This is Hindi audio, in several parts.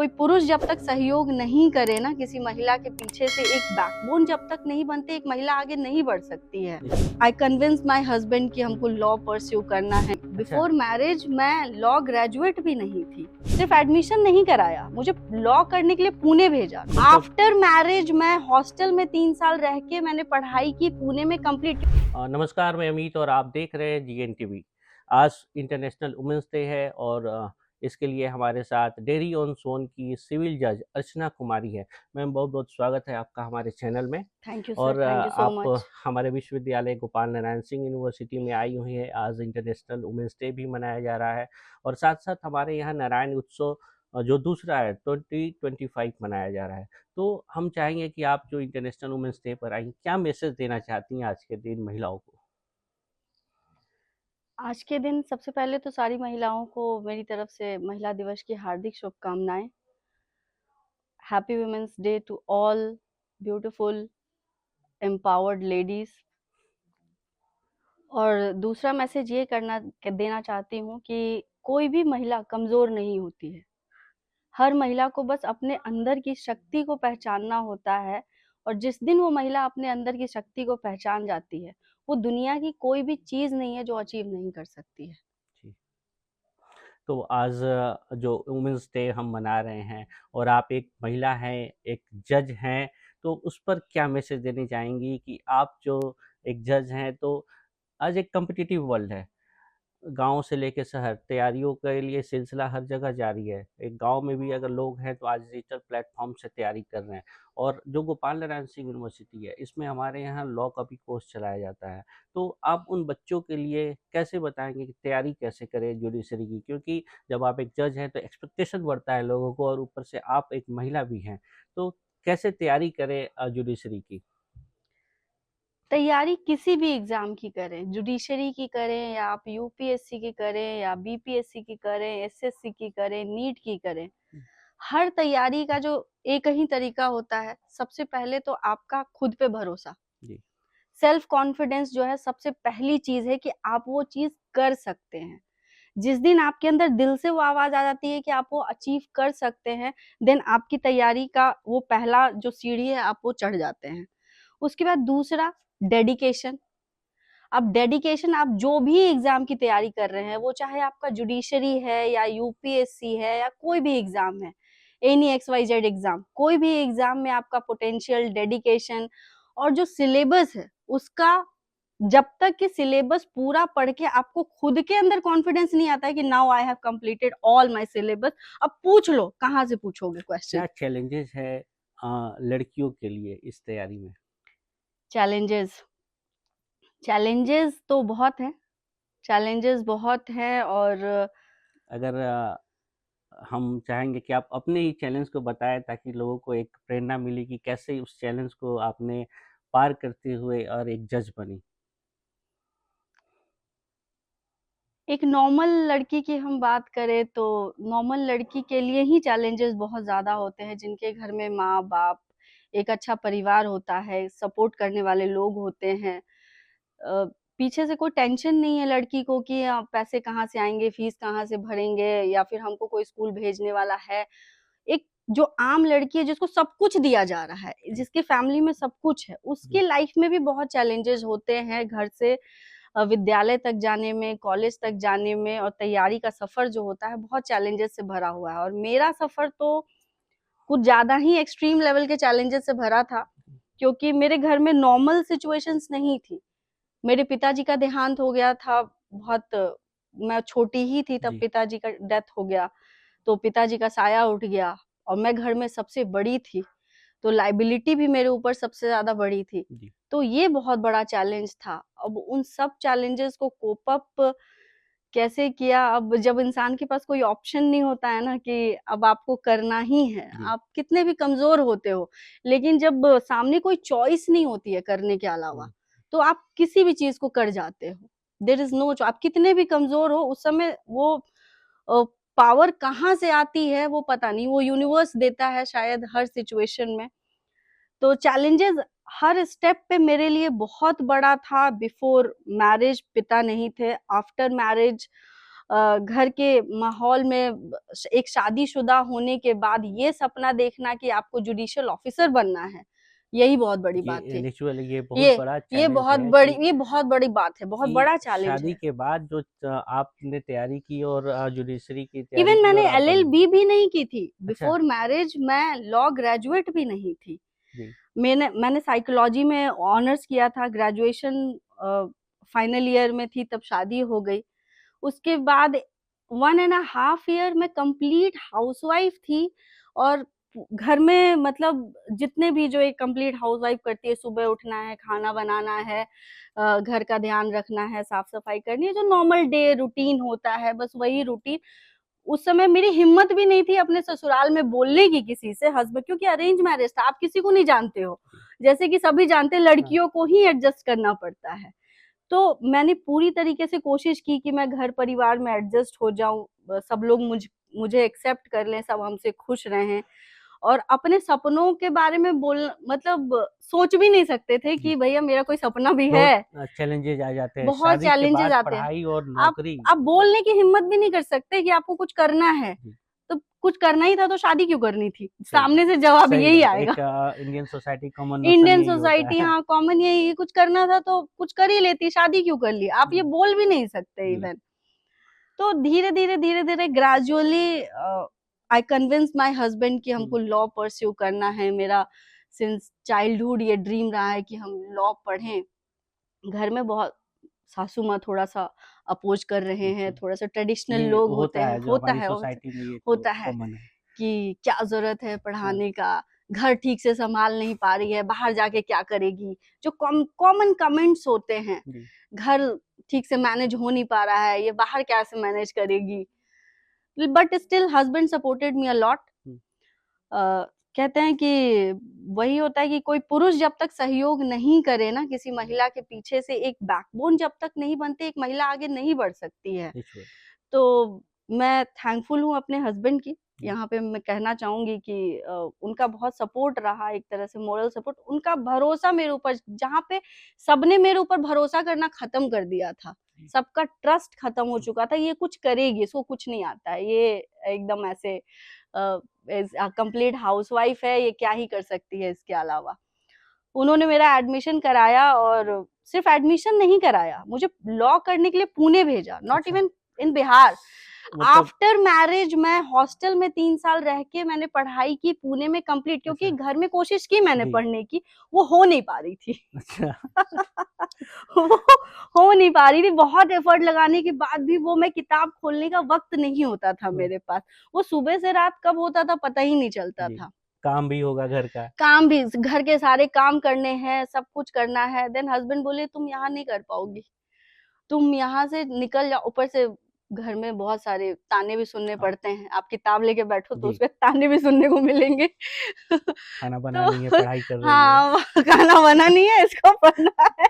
कोई पुरुष जब तक सहयोग नहीं करे ना किसी महिला के पीछे से, एक बैकबोन जब तक नहीं बनते, एक महिला आगे नहीं बढ़ सकती है। आई कन्विंस माई हस्बैंड कि हमको लॉ परस्यू करना है। बिफोर मैरिज मैं लॉ ग्रेजुएट भी नहीं थी, सिर्फ एडमिशन नहीं कराया, मुझे लॉ करने के लिए पुणे भेजा। आफ्टर मैरिज मैं हॉस्टल में 3 साल रह के मैंने पढ़ाई की पुणे में कंप्लीट। नमस्कार, मैं अमित और आप देख रहे हैं GNTV। आज इंटरनेशनल वुमेंस डे है और इसके लिए हमारे साथ डेयरी ऑन सोन की सिविल जज अर्चना कुमारी है। मैम, बहुत बहुत स्वागत है आपका हमारे चैनल में। थैंक यू और सर, थैंक यू सो आप मच। हमारे विश्वविद्यालय गोपाल नारायण सिंह यूनिवर्सिटी में आई हुई है। आज इंटरनेशनल वुमेंस डे भी मनाया जा रहा है और साथ साथ हमारे यहाँ नारायण उत्सव जो दूसरा है 2025 मनाया जा रहा है। तो हम चाहेंगे कि आप जो इंटरनेशनल वुमेंस डे पर आई, क्या मैसेज देना चाहती हैं आज के दिन महिलाओं को? आज के दिन सबसे पहले तो सारी महिलाओं को मेरी तरफ से महिला दिवस की हार्दिक शुभकामनाएं। Happy women's day to all beautiful empowered ladies. और दूसरा मैसेज ये देना चाहती हूँ कि कोई भी महिला कमज़ोर नहीं होती है। हर महिला को बस अपने अंदर की शक्ति को पहचानना होता है, और जिस दिन वो महिला अपने अंदर की शक्ति को पहचान जाती है, वो दुनिया की कोई भी चीज़ नहीं है जो अचीव नहीं कर सकती है। जी। तो आज जो वुमेंस डे हम मना रहे हैं और आप एक महिला हैं, एक जज हैं, तो उस पर क्या मैसेज देनी चाहेंगी कि आप जो एक जज हैं, तो आज एक कॉम्पिटिटिव वर्ल्ड है। गांव से लेकर शहर तैयारियों के लिए सिलसिला हर जगह जारी है। एक गांव में भी अगर लोग हैं तो आज डिजिटल प्लेटफॉर्म से तैयारी कर रहे हैं। और जो गोपाल नारायण सिंह यूनिवर्सिटी है, इसमें हमारे यहाँ लॉ का भी कोर्स चलाया जाता है। तो आप उन बच्चों के लिए कैसे बताएंगे कि तैयारी कैसे करें जुडिशरी की? क्योंकि जब आप एक जज हैं तो एक्सपेक्टेशन बढ़ता है लोगों को, और ऊपर से आप एक महिला भी हैं, तो कैसे तैयारी करें जुडिशरी की? तैयारी किसी भी एग्जाम की करें, जुडिशरी की करें या आप यूपीएससी की करें या बीपीएससी की करें, एसएससी की करें, नीट की करें, हर तैयारी का जो एक ही तरीका होता है। सबसे पहले तो आपका खुद पे भरोसा, जी। सेल्फ कॉन्फिडेंस जो है सबसे पहली चीज है कि आप वो चीज कर सकते हैं। जिस दिन आपके अंदर दिल से वो आवाज आ जाती है कि आप वो अचीव कर सकते हैं, देन आपकी तैयारी का वो पहला जो सीढ़ी है आप वो चढ़ जाते हैं। उसके बाद दूसरा, डेडिकेशन। अब डेडिकेशन, आप जो भी एग्जाम की तैयारी कर रहे हैं, वो चाहे आपका जुडिशरी है या यूपीएससी है या कोई भी एग्जाम है, एनी XYZ एग्जाम, कोई भी एग्जाम में आपका पोटेंशियल, डेडिकेशन और जो सिलेबस है उसका, जब तक कि सिलेबस पूरा पढ़ के आपको खुद के अंदर कॉन्फिडेंस नहीं आता है कि now I have completed all my syllabus, अब पूछ लो कहाँ से पूछोगे क्वेश्चन। क्या चैलेंजेस है लड़कियों के लिए इस तैयारी में? चैलेंजेस चैलेंजेस तो बहुत हैं, चैलेंजेस बहुत हैं। और अगर हम चाहेंगे कि आप अपने ही चैलेंज को बताएं ताकि लोगों को एक प्रेरणा मिले कि कैसे उस चैलेंज को आपने पार करते हुए और एक जज बनी। एक नॉर्मल लड़की की हम बात करें तो नॉर्मल लड़की के लिए ही चैलेंजेस बहुत ज़्यादा होते हैं, जिनके घर में माँ बाप, एक अच्छा परिवार होता है, सपोर्ट करने वाले लोग होते हैं। अ, पीछे से कोई टेंशन नहीं है लड़की को कि पैसे कहाँ से आएंगे, फीस कहाँ से भरेंगे, या फिर हमको कोई स्कूल भेजने वाला है। एक जो आम लड़की है जिसको सब कुछ दिया जा रहा है, जिसके फैमिली में सब कुछ है, उसके लाइफ में भी बहुत चैलेंजेस होते हैं। घर से विद्यालय तक जाने में, कॉलेज तक जाने में, और तैयारी का सफर जो होता है बहुत चैलेंजेस से भरा हुआ है। और मेरा सफर तो कुछ ज्यादा ही एक्सट्रीम लेवल के चैलेंजेस से भरा था, क्योंकि मेरे घर में नॉर्मल सिचुएशंस नहीं थी। मेरे पिताजी का देहांत हो गया था, बहुत मैं छोटी ही थी तब जी। पिताजी का डेथ हो गया, तो पिताजी का साया उठ गया, और मैं घर में सबसे बड़ी थी, तो लाइबिलिटी भी मेरे ऊपर सबसे ज्यादा बड़ी थी। जी। तो ये बहुत बड़ा चैलेंज था। अब उन सब चैलेंजेस को कोप अप कैसे किया, अब जब इंसान के पास कोई ऑप्शन नहीं होता है ना कि अब आपको करना ही है, जी। आप कितने भी कमजोर होते हो, लेकिन जब सामने कोई चॉइस नहीं होती है करने के अलावा, तो आप किसी भी चीज को कर जाते हो। देयर इज नो, आप कितने भी कमजोर हो उस समय, वो पावर कहाँ से आती है वो पता नहीं, वो यूनिवर्स देता है शायद हर सिचुएशन में। तो चैलेंजेस हर स्टेप पे मेरे लिए बहुत बड़ा था। बिफोर मैरिज पिता नहीं थे, आफ्टर मैरिज घर के माहौल में एक शादीशुदा होने के बाद ये सपना देखना कि आपको जुडिशियल ऑफिसर बनना है, यही बहुत बड़ी बात ये थी। लिटरली ये बहुत बड़ा चैलेंज है ये बहुत बड़ी बात है, बहुत कि बड़ा चैलेंज शादी है। के बाद जो आपने तैयारी की और जुडिशरी की तैयारी इवन की मैंने और आप बने। एलएलबी भी नहीं की थी। अच्छा। बिफोर मैरिज मैं लॉ ग्रेजुएट भी नहीं थी। जी। मैंने साइकोलॉजी में ऑनर्स किया था, ग्रेजुएशन फाइनल ईयर में थी तब शादी हो गई। उसके बाद 1.5 ईयर मैं कंप्लीट हाउसवाइफ थी और घर में मतलब जितने भी जो एक कंप्लीट हाउसवाइफ करती है, सुबह उठना है, खाना बनाना है, घर का ध्यान रखना है, साफ सफाई करनी है, जो नॉर्मल डे रूटीन होता है, बस वही रूटीन। उस समय मेरी हिम्मत भी नहीं थी अपने ससुराल में बोलने की किसी से, हस्बैंड, क्योंकि अरेंज मैरिज था, आप किसी को नहीं जानते हो, जी। जैसे कि सभी जानते हैं हाँ। लड़कियों को ही एडजस्ट करना पड़ता है। तो मैंने पूरी तरीके से कोशिश की कि मैं घर परिवार में एडजस्ट हो जाऊं, सब लोग मुझे एक्सेप्ट कर लें, सब हमसे खुश रहें, और अपने सपनों के बारे में बोल मतलब सोच भी नहीं सकते थे जी। कि भैया मेरा कोई सपना भी बहुत है। चैलेंजेज आ जाते हैं बहुत शादी के चैलेंजेस बाद, आते हैं। पढ़ाई और आप नौकरी। आप बोलने की हिम्मत भी नहीं कर सकते कि आपको कुछ करना है। जी। तो कुछ करना ही था तो शादी क्यों करनी थी? सही सामने बात। से जवाब सही यही बात है। आएगा। एक Indian society common notion Indian यही होता सोसाइटी, है। हाँ, कॉमन यही, कुछ करना था तो कुछ कर ही लेती, शादी क्यों कर ली? आप ये जी। बोल भी नहीं सकते जी। इवन। तो धीरे-धीरे gradually I convinced my husband कि हमको हुँ। लॉ परस्यू करना है। मेरा सिंस चाइल्डहुड ये ड्रीम रहा है कि हम लॉ पढ़ें। घर में बहुत सासू माँ थोड़ा-सा अपोज़ कर रहे हैं, अच्छा। थोड़ा-सा ट्रेडिशनल ये लोग होते होता हैं, है जो हमारी सोसाइटी में, ये तो होता है कॉमन है। कि क्या ज़रूरत है हाँ। पढ़ाने का, घर ठीक से सँभाल नहीं पा रही है, बाहर जाके क्या करेगी? जो कॉमन कमेंट्स होते हैं, जी। घर ठीक से मैनेज हो नहीं पा रहा है, ये बाहर कैसे मैनेज करेगी? But still husband supported me a lot. हुँ। कहते हैं कि वही होता है कि कोई पुरुष जब तक सहयोग नहीं करे ना किसी महिला के पीछे से, एक बैकबोन जब तक नहीं बनती, एक महिला आगे नहीं बढ़ सकती है। रिचुअल। तो मैं थैंकफुल हूँ अपने हस्बैंड की। जी। यहाँ पे मैं कहना चाहूँगी कि उनका बहुत सपोर्ट रहा, एक तरह से मोरल सपोर्ट, उनका भरोसा मेरे ऊपर, जहाँ पे सबने मेरे ऊपर भरोसा करना खत्म कर दिया था। जी। सबका ट्रस्ट खत्म हो चुका था, ये कुछ करेगी, इसको कुछ नहीं आता है, ये एकदम ऐसे कंप्लीट हाउसवाइफ है, ये क्या ही कर सकती है इसके अलावा। उन्होंने मेरा एडमिशन कराया और सिर्फ एडमिशन नहीं कराया, मुझे लॉ करने के लिए पुणे भेजा, नॉट अच्छा। Even in Bihar. मतलब आफ्टर मैरिज मैं हॉस्टल में 3 साल रह के मैंने पढ़ाई की पुणे में कंप्लीट, क्योंकि अच्छा। घर में कोशिश की मैंने जी। पढ़ने की, वो हो नहीं पा रही थी। अच्छा। वो हो नहीं पा रही थी, बहुत एफर्ट लगाने के बाद भी वो, मैं किताब खोलने का वक़्त नहीं होता था हुँ। मेरे पास। वो सुबह से रात कब होता था पता ही नहीं चलता जी। था। काम भी होगा घर का। काम भी, घर के सारे काम करने हैं, सब कुछ करना है। देन हस्बैंड बोले तुम यहाँ नहीं कर पाओगी, तुम यहाँ से निकल जाओ। ऊपर से घर में बहुत सारे ताने भी सुनने हाँ। पड़ते हैं। आप किताब लेके बैठो तो जी। उसपे ताने भी सुनने को मिलेंगे। खाना बना तो नहीं है, पढ़ाई कर रही है। हाँ, खाना बना नहीं है, इसको पढ़ना है।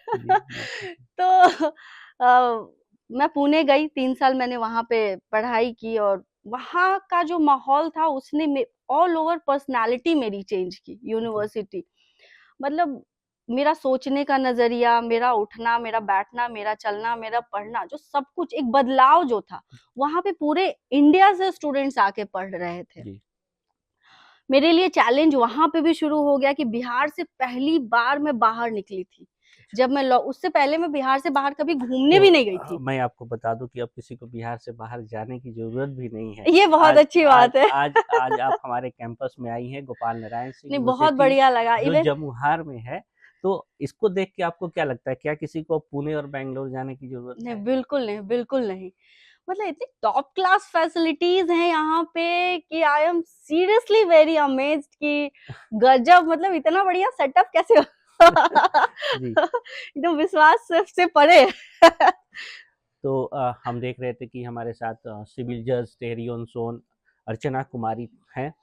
जी, जी, जी। तो मैं पुणे गई, 3 साल मैंने वहाँ पे पढ़ाई की और वहाँ का जो माहौल था उसने ऑल ओवर पर्सनैलिटी मेरी चेंज की, जी। यूनिवर्सिटी। मतलब मेरा सोचने का नज़रिया, मेरा उठना, मेरा बैठना, मेरा चलना, मेरा पढ़ना, जो सब कुछ एक बदलाव जो था, वहाँ पे पूरे इंडिया से स्टूडेंट्स आके पढ़ रहे थे। जी। मेरे लिए चैलेंज वहाँ पे भी शुरू हो गया कि बिहार से पहली बार मैं बाहर निकली थी। अच्छा। जब मैं लॉ उससे पहले मैं बिहार से बाहर कभी घूमने तो भी नहीं गई थी। मैं आपको बता दूँ कि अब किसी को बिहार से बाहर जाने की ज़रूरत भी नहीं है। ये बहुत आज अच्छी आज बात है। आज आज आप हमारे कैंपस में आई हैं, गोपाल नारायण सिंह नहीं, बहुत यूनिवर्सिटी, बढ़िया लगा जो इवन। जमुहार में है। तो इसको देख के आपको क्या लगता है, क्या किसी को पुणे और बैंगलोर जाने की ज़रूरत नहीं, है? बिल्कुल नहीं, बिल्कुल नहीं। मतलब इतनी टॉप क्लास फैसिलिटीज़ हैं यहाँ पे कि I am seriously very amazed कि गज़ब, मतलब इतना बढ़िया सेटअप कैसे जी। एकदम विश्वास से परे। तो हम देख रहे थे कि हमारे साथ सिविल जज टेरी ऑन अर्चना कुमारी हैं,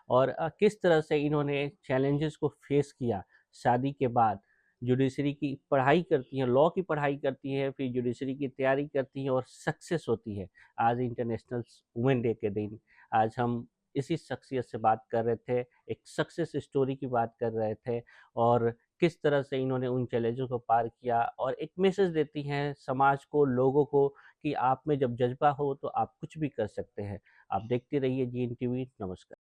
और किस तरह से इन्होंने चैलेंजेस को फेस किया शादी के बाद। जुडिशरी की पढ़ाई करती हैं, लॉ की पढ़ाई करती हैं, फिर जुडिशरी की तैयारी करती हैं और सक्सेस होती है। आज इंटरनेशनल वुमेन डे के दिन आज हम इसी शख्सियत से बात कर रहे थे, एक सक्सेस स्टोरी की बात कर रहे थे, और किस तरह से इन्होंने उन चैलेंजों को पार किया और एक मैसेज देती हैं समाज को, लोगों को, कि आप में जब जज़्बा हो तो आप कुछ भी कर सकते हैं। आप देखते रहिए जीएन टीवी। नमस्कार।